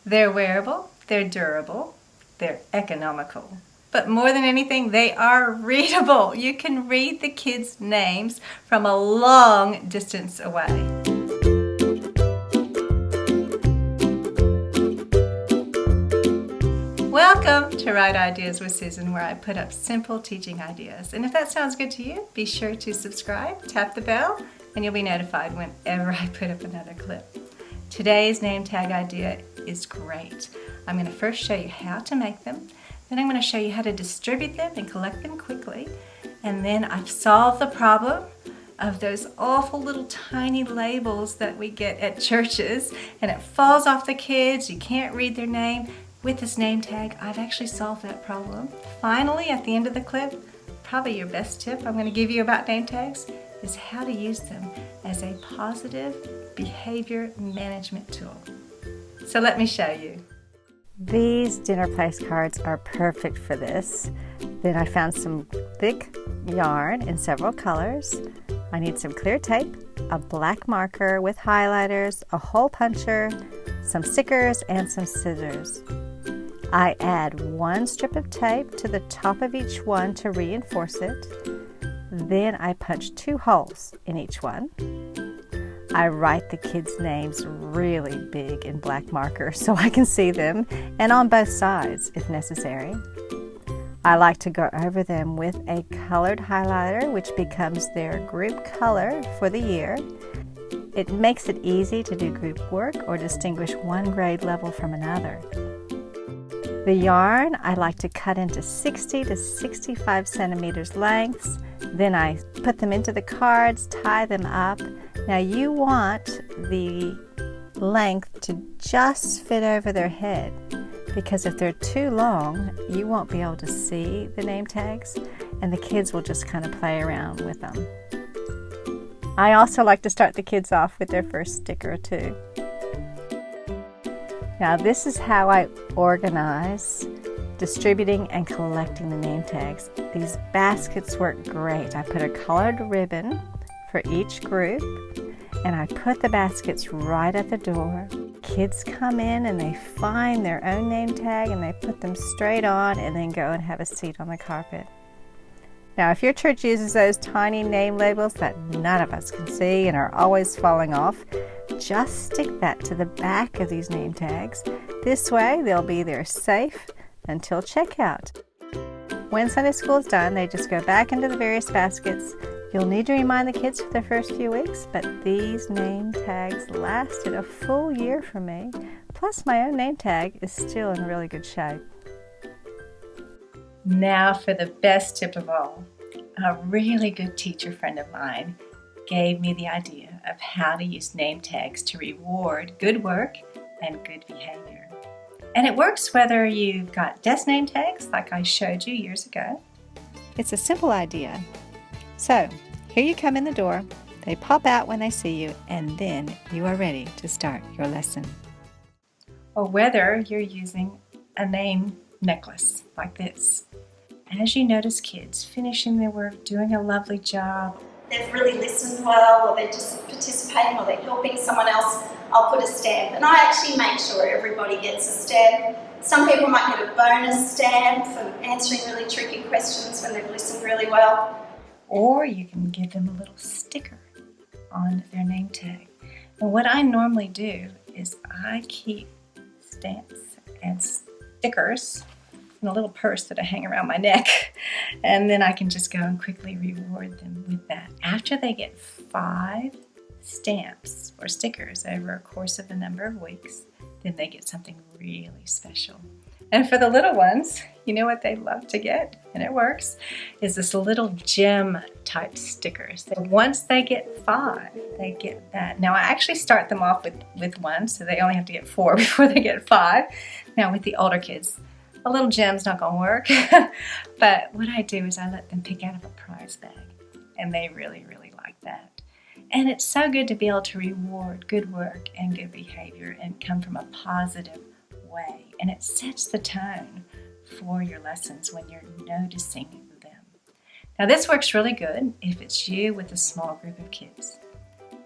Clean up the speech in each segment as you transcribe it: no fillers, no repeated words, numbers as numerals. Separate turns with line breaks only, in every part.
They're wearable, they're durable, they're economical. But more than anything, they are readable. You can read the kids' names from a long distance away. Welcome to Wright Ideas with Susan, where I put up simple teaching ideas. And if that sounds good to you, be sure to subscribe, tap the bell, and you'll be notified whenever I put up another clip. Today's name tag idea is great. I'm going to first show you how to make them, then I'm going to show you how to distribute them and collect them quickly, and then I've solved the problem of those awful little tiny labels that we get at churches, and it falls off the kids, you can't read their name. With this name tag, I've actually solved that problem. Finally, at the end of the clip, probably your best tip I'm going to give you about name tags is how to use them as a positive behavior management tool. So let me show you. These dinner place cards are perfect for this. Then I found some thick yarn in several colors. I need some clear tape, a black marker with highlighters, a hole puncher, some stickers, and some scissors. I add one strip of tape to the top of each one to reinforce it. Then I punch 2 holes in each one. I write the kids' names really big in black marker so I can see them, and on both sides if necessary. I like to go over them with a colored highlighter, which becomes their group color for the year. It makes it easy to do group work or distinguish one grade level from another. The yarn I like to cut into 60 to 65 centimeters lengths. Then I put them into the cards, tie them up. Now you want the length to just fit over their head, because if they're too long, you won't be able to see the name tags, and the kids will just kind of play around with them. I also like to start the kids off with their first sticker too. Now this is how I organize distributing and collecting the name tags. These baskets work great. I put a colored ribbon for each group, and I put the baskets right at the door. Kids come in and they find their own name tag and they put them straight on and then go and have a seat on the carpet. Now, if your church uses those tiny name labels that none of us can see and are always falling off, just stick that to the back of these name tags. This way, they'll be there safe until checkout. When Sunday school is done, they just go back into the various baskets. You'll need to remind the kids for the first few weeks, but these name tags lasted a full year for me. Plus, my own name tag is still in really good shape. Now for the best tip of all. A really good teacher friend of mine gave me the idea of how to use name tags to reward good work and good behavior. And it works whether you've got desk name tags like I showed you years ago. It's a simple idea. So here you come in the door, they pop out when they see you, and then you are ready to start your lesson. Or whether you're using a name necklace like this. As you notice kids finishing their work, doing a lovely job,
they've really listened well, or they're just participating, or they're helping someone else, I'll put a stamp. And I actually make sure everybody gets a stamp. Some people might get a bonus stamp for answering really tricky questions when they've listened really well.
Or you can give them a little sticker on their name tag. And what I normally do is I keep stamps and stickers in a little purse that I hang around my neck, and then I can just go and quickly reward them with that. After they get 5 stamps or stickers over a course of a number of weeks, then they get something really special. And for the little ones, you know what they love to get, and it works, is this little gem type stickers. So once they get 5, they get that. Now I actually start them off with 1, so they only have to get 4 before they get 5. Now with the older kids, a little gem's not going to work, but what I do is I let them pick out of a prize bag, and they really, really like that. And it's so good to be able to reward good work and good behavior and come from a positive way, and it sets the tone for your lessons when you're noticing them. Now this works really good if it's you with a small group of kids,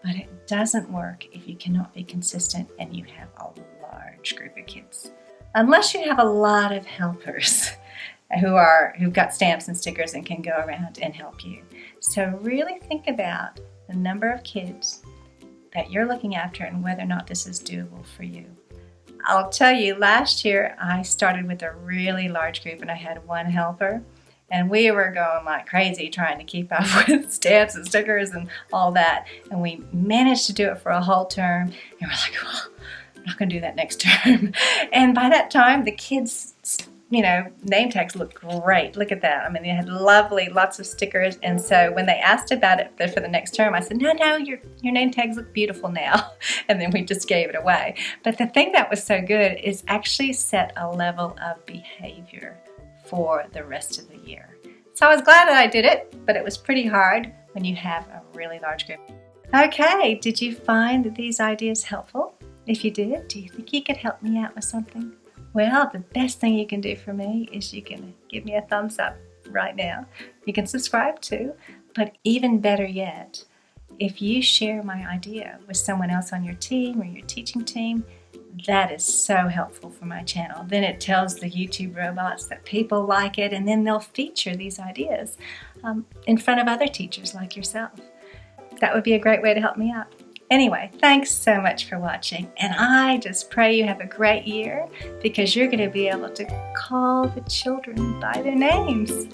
but it doesn't work if you cannot be consistent and you have a large large group of kids. Unless you have a lot of helpers who've got stamps and stickers and can go around and help you. So really think about the number of kids that you're looking after and whether or not this is doable for you. I'll tell you, last year I started with a really large group and I had one helper, and we were going like crazy trying to keep up with stamps and stickers and all that, and we managed to do it for a whole term, and we're like, well, I'm not going to do that next term. And by that time, the kids, name tags looked great. Look at that. I mean, they had lots of stickers. And so when they asked about it for the next term, I said, no, your name tags look beautiful now. And then we just gave it away. But the thing that was so good is actually set a level of behavior for the rest of the year. So I was glad that I did it, but it was pretty hard when you have a really large group. Okay, did you find these ideas helpful? If you did, do you think you could help me out with something? Well, the best thing you can do for me is you can give me a thumbs up right now. You can subscribe too, but even better yet, if you share my idea with someone else on your team or your teaching team, that is so helpful for my channel. Then it tells the YouTube robots that people like it, and then they'll feature these ideas in front of other teachers like yourself. That would be a great way to help me out. Anyway, thanks so much for watching, and I just pray you have a great year because you're going to be able to call the children by their names.